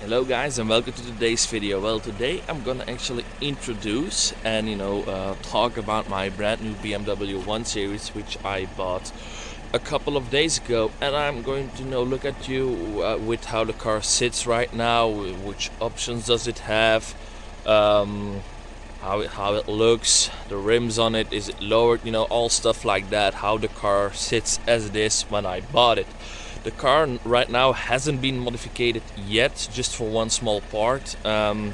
Hello guys and welcome to today's video. Well, today I'm gonna actually introduce and talk about my brand new BMW 1 Series which I bought a couple of days ago, and I'm going to look at you with how the car sits right now, which options does it have, how it looks, the rims on it, is it lowered, all stuff like that, how the car sits as it is when I bought it. The car right now hasn't been modified yet, just for one small part. The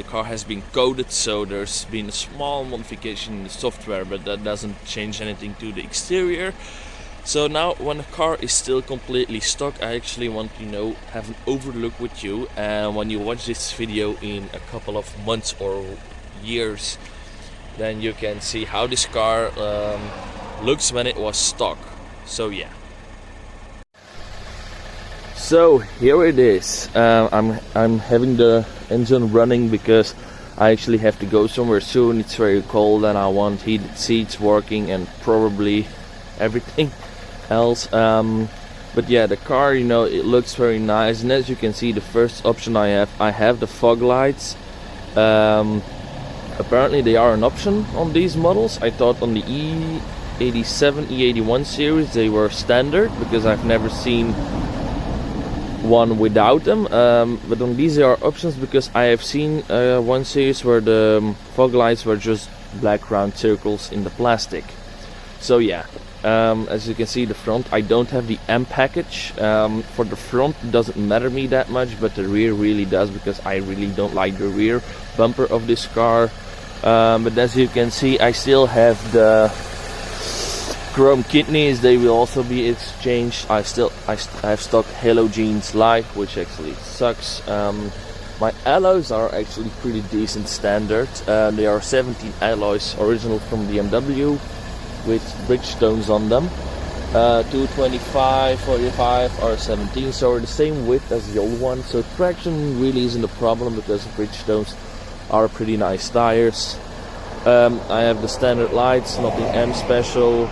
car has been coated, so there's been a small modification in the software, but that doesn't change anything to the exterior. So now, when the car is still completely stock, I actually want to have an overlook with you, and when you watch this video in a couple of months or years, then you can see how this car looks when it was stock. So yeah. So here it is. I'm having the engine running because I actually have to go somewhere soon. It's very cold and I want heated seats working and probably everything else. But yeah, the car, it looks very nice. And as you can see, the first option I have the fog lights. Apparently they are an option on these models. I thought on the E87, E81 series they were standard because I've never seen one without them, but on these they are options because I have seen one series where the fog lights were just black round circles in the plastic. So yeah, as you can see, the front, I don't have the M package. For the front it doesn't matter me that much, but the rear really does, because I really don't like the rear bumper of this car. But as you can see, I still have the chrome kidneys. They will also be exchanged. I have stock halogens light, which actually sucks. My alloys are actually pretty decent standard. They are 17 alloys, original from BMW, with Bridgestones on them. 225, 45 are 17, so are the same width as the old one. So traction really isn't a problem because Bridgestones are pretty nice tires. I have the standard lights, nothing M special.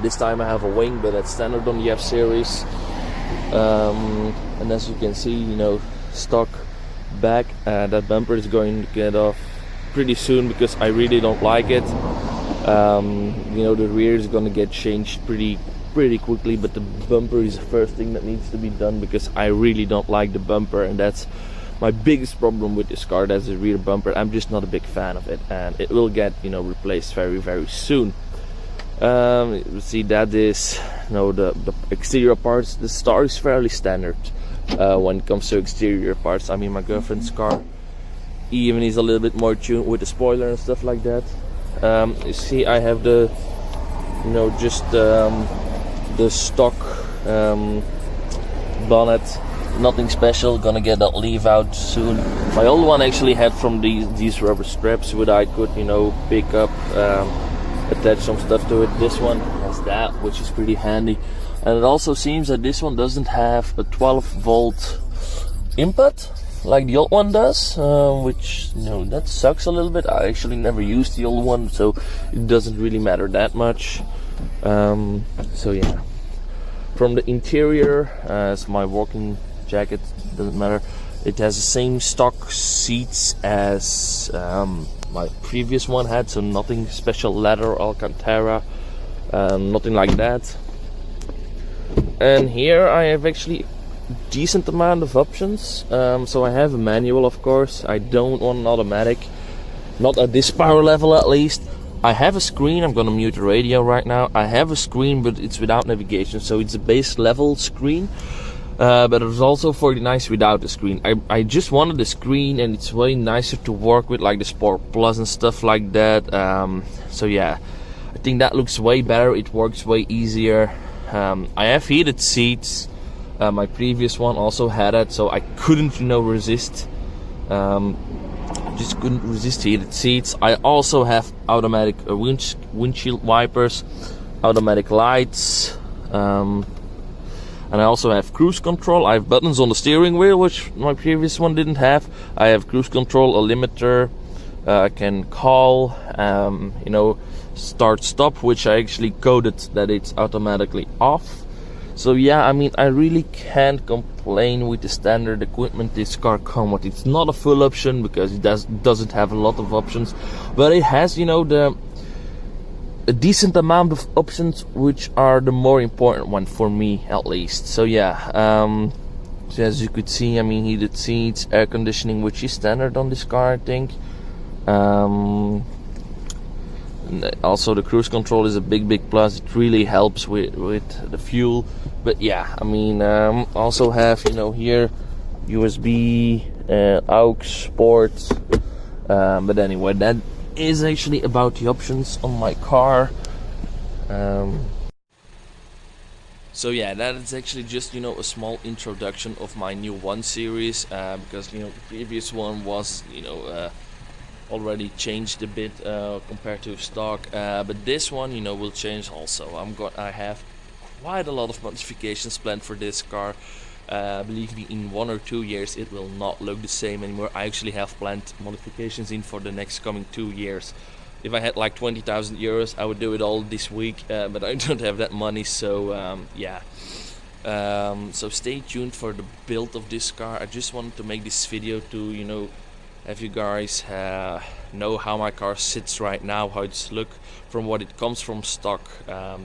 This time I have a wing, but that's standard on the F series. And as you can see, stock back. That bumper is going to get off pretty soon because I really don't like it. The rear is going to get changed pretty quickly, but the bumper is the first thing that needs to be done because I really don't like the bumper, and that's my biggest problem with this car. That's the rear bumper. I'm just not a big fan of it, and it will get replaced very soon. See, that is the exterior parts. The Star is fairly standard when it comes to exterior parts. I mean, my girlfriend's car even is a little bit more tuned with the spoiler and stuff like that. You see, I have the the stock bonnet, nothing special. Gonna get that leaf out soon. My old one actually had from these rubber straps, which I could pick up, attach some stuff to it. This one has that, which is pretty handy. And it also seems that this one doesn't have a 12-volt input like the old one does, which that sucks a little bit. I actually never used the old one, so it doesn't really matter that much. So yeah, from the interior, as my walking jacket, doesn't matter, it has the same stock seats as my previous one had, so nothing special, leather, Alcantara, nothing like that. And here I have actually decent amount of options. So I have a manual, of course. I don't want an automatic, not at this power level at least. I have a screen. I'm gonna mute the radio right now. I have a screen, but it's without navigation, so it's a base level screen. But it's also pretty nice without the screen. I just wanted the screen, and it's way nicer to work with, like the Sport Plus and stuff like that. So yeah, I think that looks way better. It works way easier. I have heated seats. My previous one also had it, so I couldn't resist. Just couldn't resist heated seats. I also have automatic windshield wipers, automatic lights, and I also have cruise control. I have buttons on the steering wheel, which my previous one didn't have. I have cruise control, a limiter. I can call, start stop, which I actually coded that it's automatically off. So yeah, I mean, I really can't complain with the standard equipment this car comes with. It's not a full option because it doesn't have a lot of options, but it has, you know, a decent amount of options, which are the more important one for me at least. So yeah, so as you could see, I mean, heated seats, air conditioning, which is standard on this car, I think. Also the cruise control is a big plus. It really helps with the fuel. But yeah, I mean, also have, you know, here USB, aux ports. But anyway, that is actually about the options on my car. So yeah, that is actually just, you know, a small introduction of my new 1 Series, because, you know, the previous one was, you know, already changed a bit compared to stock, but this one, you know, will change also. I have quite a lot of modifications planned for this car. Believe me, in 1 or 2 years it will not look the same anymore. I actually have planned modifications in for the next coming 2 years. If I had like 20,000 euros, I would do it all this week, but I don't have that money, so yeah. So stay tuned for the build of this car. I just wanted to make this video to, you know, have you guys know how my car sits right now, how it's look from what it comes from stock,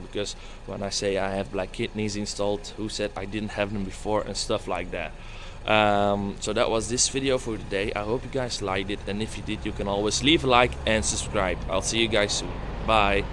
because when I say I have black kidneys installed, who said I didn't have them before and stuff like that. So that was this video for today. I hope you guys liked it, and if you did, you can always leave a like and subscribe. I'll see you guys soon. Bye.